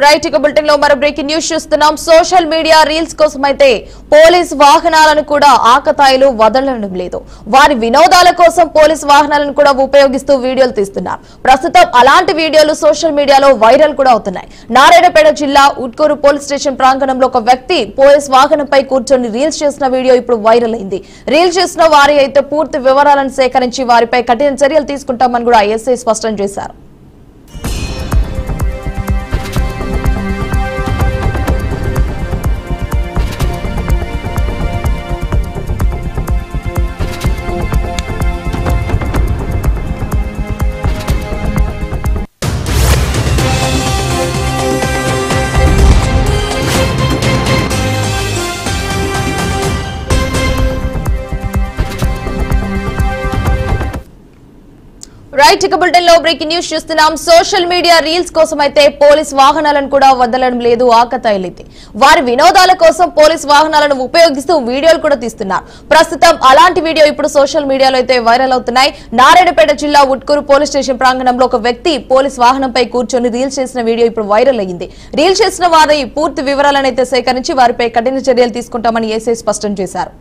Right ఇక bulletin లో మరో బ్రేకింగ్ న్యూస్ చూస్తున్నాం. సోషల్ మీడియా రీల్స్ కోసమైతే పోలీస్ వాహనాలను కూడా ఆకతాయిలు వదలడం లేదు. వారి వినోదాల కోసం పోలీస్ వాహనాలను కూడా ఉపయోగిస్తూ వీడియోలు తీస్తున్నారు. ప్రస్తుతం అలాంటి వీడియోలు సోషల్ మీడియాలో వైరల్ కూడా అవుతున్నాయి. నారాయణపేట జిల్లా ఉట్కూరు పోలీస్ స్టేషన్ ప్రాంగణంలో ఒక వ్యక్తి పోలీస్ వాహనంపై కూర్చొని రీల్స్ చేసిన వీడియో ఇప్పుడు వైరల్ అయింది. రీల్స్ చేసిన వారి అయితే పూర్తి వివరాలను సేకరించి వారిపై కఠిన చర్యలు తీసుకుంటామని కూడా ఎస్ఐ స్పష్టం చేశారు. రైట్ ఇక బులెటిన్ లో బ్రేకింగ్ న్యూస్ చూస్తున్నాం. సోషల్ మీడియా రీల్స్ కోసం అయితే పోలీస్ వాహనాలను కూడా వదలడం లేదు ఆకతాయిలైతే. వారి వినోదాల కోసం పోలీస్ వాహనాలను ఉపయోగిస్తూ వీడియోలు కూడా తీస్తున్నారు. ప్రస్తుతం అలాంటి వీడియో ఇప్పుడు సోషల్ మీడియాలో అయితే వైరల్ అవుతున్నాయి. నారాయణపేట జిల్లా ఉట్కూరు పోలీస్ స్టేషన్ ప్రాంగణంలో ఒక వ్యక్తి పోలీస్ వాహనంపై కూర్చొని రీల్స్ చేసిన వీడియో ఇప్పుడు వైరల్ అయ్యింది. రీల్స్ చేసిన వారి పూర్తి వివరాలను అయితే సేకరించి వారిపై కఠిన చర్యలు తీసుకుంటామని ఎస్ఐ స్పష్టం చేశారు.